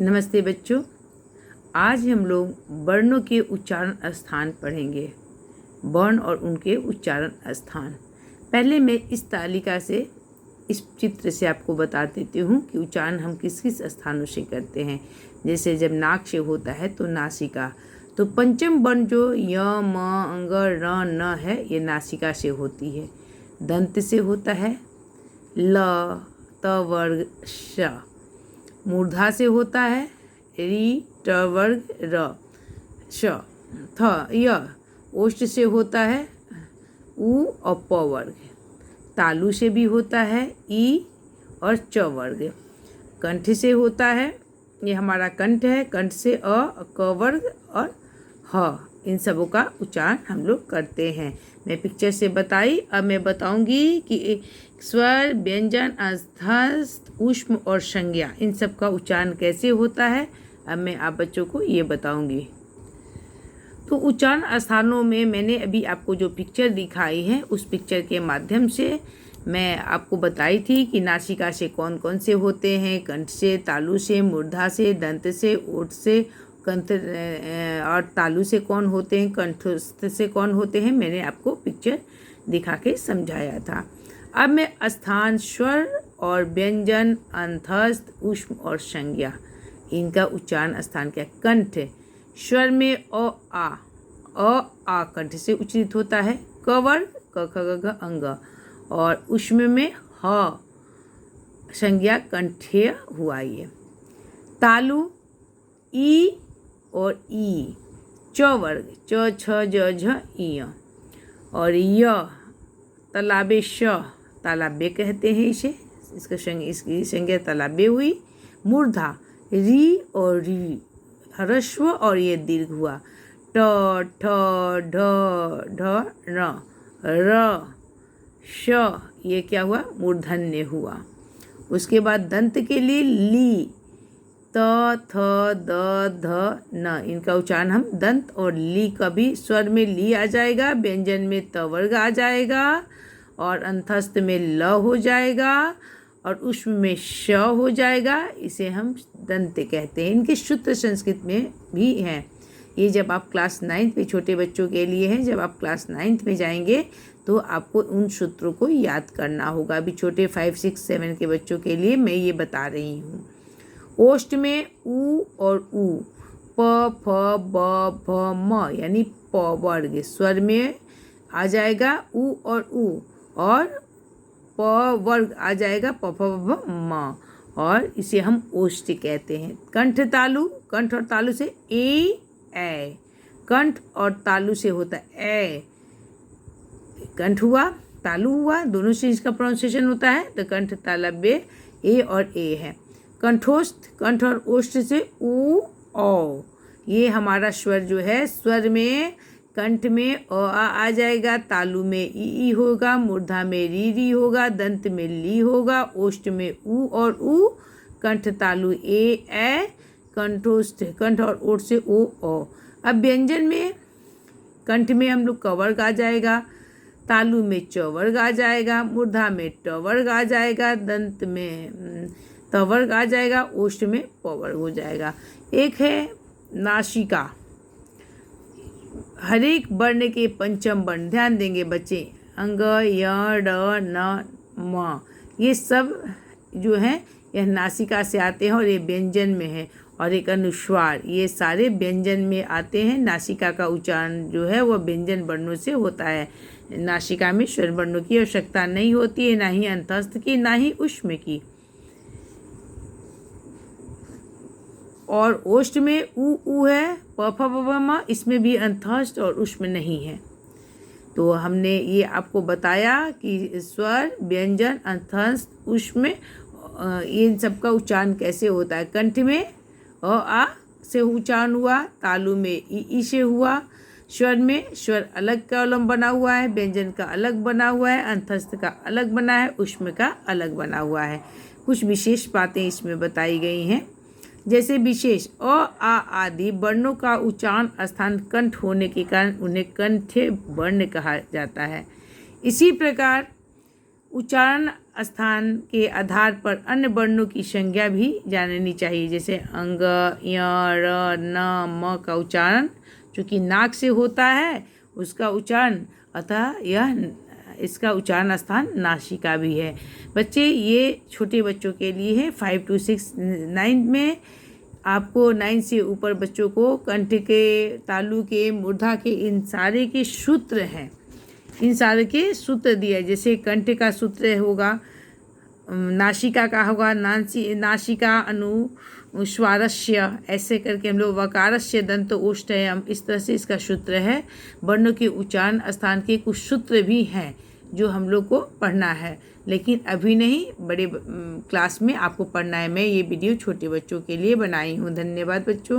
नमस्ते बच्चों। आज हम लोग वर्णों के उच्चारण स्थान पढ़ेंगे। वर्ण और उनके उच्चारण स्थान। पहले मैं इस तालिका से, इस चित्र से आपको बता देती हूँ कि उच्चारण हम किस किस स्थानों से करते हैं। जैसे जब नाक से होता है तो नासिका, तो पंचम वर्ण जो य म अंग र न है, ये नासिका से होती है। दंत से होता है ल त वर्ग श। मूर्धा से होता है री ट वर्ग र श थ य। ओष्ठ से होता है उ और प वर्ग। तालु से भी होता है ई और च वर्ग। कंठ से होता है, ये हमारा कंठ है, कंठ से अ क वर्ग और ह। इन सबों का उच्चारण हम लोग करते हैं। मैं पिक्चर से बताई, अब मैं बताऊंगी कि स्वर, व्यंजन, अस्वस्थ, ऊष्म और संज्ञा, इन सब का उच्चारण कैसे होता है। अब मैं आप बच्चों को ये बताऊंगी। तो उच्चारण स्थानों में मैंने अभी आपको जो पिक्चर दिखाई है, उस पिक्चर के माध्यम से मैं आपको बताई थी कि नासिका से कौन कौन से होते हैं, कंठ से, तालु से, मूर्धा से, दंत से, ओठ से, कंठ और तालु से कौन होते हैं, कंठस्थ से कौन होते हैं, मैंने आपको पिक्चर दिखा के समझाया था। अब मैं स्थान, स्वर और व्यंजन, अंतस्थ, ऊष्म और संज्ञा, इनका उच्चारण स्थान क्या। कंठ, स्वर में अ आ कंठ से उच्चारित होता है। क वर्ग क ख ग घ अंग। और ऊष्म में ह, संज्ञा कंठीय हुआ ये। तालु ई और ई, च वर्ग च छ ज झ ई। और य तालाबे श, तालाबे कहते हैं इसे, इसकी संज्ञा तालाबे हुई। मूर्धा री और री, ह्रस्व और ये दीर्घ हुआ। ट ठ ढ ढ र श, ये क्या हुआ, मूर्धन्य हुआ। उसके बाद दंत के लिए ली, त थ द ध न, इनका उच्चारण हम दंत और ली का भी, स्वर में ली आ जाएगा, व्यंजन में त वर्ग आ जाएगा और अंतस्थ में ल हो जाएगा और ऊष्म में श हो जाएगा। इसे हम दंत कहते हैं। इनके सूत्र संस्कृत में भी हैं। ये जब आप क्लास 9th में, छोटे बच्चों के लिए है, जब आप क्लास 9th में जाएंगे तो आपको उन सूत्रों को याद करना होगा। अभी छोटे 5, 6, 7 के बच्चों के लिए मैं ये बता रही हूँ। ओष्ठ में उ और उ, प फ ब भ म यानी प वर्ग। स्वर में आ जाएगा उ और प वर्ग आ जाएगा प फ ब म, और इसे हम ओष्ठ कहते हैं। कंठ तालु, कंठ और तालु से ए। कंठ और तालु से होता है ए। कंठ हुआ, तालु हुआ, दोनों से इसका प्रोनाउंसिएशन होता है। तो कंठ तालब्य ए और ए है। कंठोस्थ, कंठ और ओष्ठ से उ औ। ये हमारा स्वर जो है, स्वर में कंठ में अ आ जाएगा, तालु में ई होगा, मूर्धा में री होगा, दंत में ली होगा, ओष्ठ में उ और उ, कंठ तालु ए। कंठोस्थ, कंठ और ओठ से ओ औ। अब व्यंजन में कंठ में हम लोग क वर्ग आ जाएगा, तालु में च वर्ग आ जाएगा, मूर्धा में ट वर्ग आ जाएगा, दंत में त वर्ग आ जाएगा, ओष्ठ में प वर्ग हो जाएगा। एक है नासिका। हर एक वर्ण के पंचम वर्ण, ध्यान देंगे बच्चे, अंग य ड न म, ये सब जो हैं यह नासिका से आते हैं और ये व्यंजन में है। और एक अनुस्वार, ये सारे व्यंजन में आते हैं। नासिका का उच्चारण जो है वह व्यंजन वर्णों से होता है। नासिका में स्वर वर्णों की आवश्यकता नहीं होती है, ना ही अंतस्थ की, ना ही ऊष्म की। और ओष्ठ में उ है, प फ ब ब म, इसमें भी अंतस्थ और ऊष्म नहीं है। तो हमने ये आपको बताया कि स्वर, व्यंजन, अंतस्थ, ऊष्म, इन सब का उच्चारण कैसे होता है। कंठ में आ से उच्चारण हुआ, तालु में ई से हुआ, स्वर में स्वर अलग कॉलम बना हुआ है, व्यंजन का अलग बना हुआ है, अंतस्थ का अलग बना है, ऊष्म का अलग बना हुआ है। कुछ विशेष बातें इसमें बताई गई हैं। जैसे विशेष अ आ आदि वर्णों का उच्चारण स्थान कंठ होने के कारण उन्हें कंठ्य वर्ण कहा जाता है। इसी प्रकार उच्चारण स्थान के आधार पर अन्य वर्णों की संज्ञा भी जाननी चाहिए, जैसे अंग, य, र, न, म का उच्चारण चूँकि नाक से होता है उसका उच्चारण, अतः इसका उच्चारण स्थान नासिका भी है। बच्चे ये छोटे बच्चों के लिए है। 5 to 6 9 में आपको 9 से ऊपर बच्चों को कंठ के, तालु के, मूर्धा के इन सारे के सूत्र हैं, इन सारे के सूत्र दिए। जैसे कंठ का सूत्र होगा, नासिका का होगा नासिका अनुस्वारस्य, ऐसे करके हम लोग वकारस्य दंत ओष्ठ है, हम इस तरह से इसका सूत्र है। वर्णों के उच्चारण स्थान के कुछ सूत्र भी हैं जो हम लोग को पढ़ना है, लेकिन अभी नहीं, बड़े क्लास में आपको पढ़ना है। मैं ये वीडियो छोटे बच्चों के लिए बनाई हूँ। धन्यवाद बच्चों।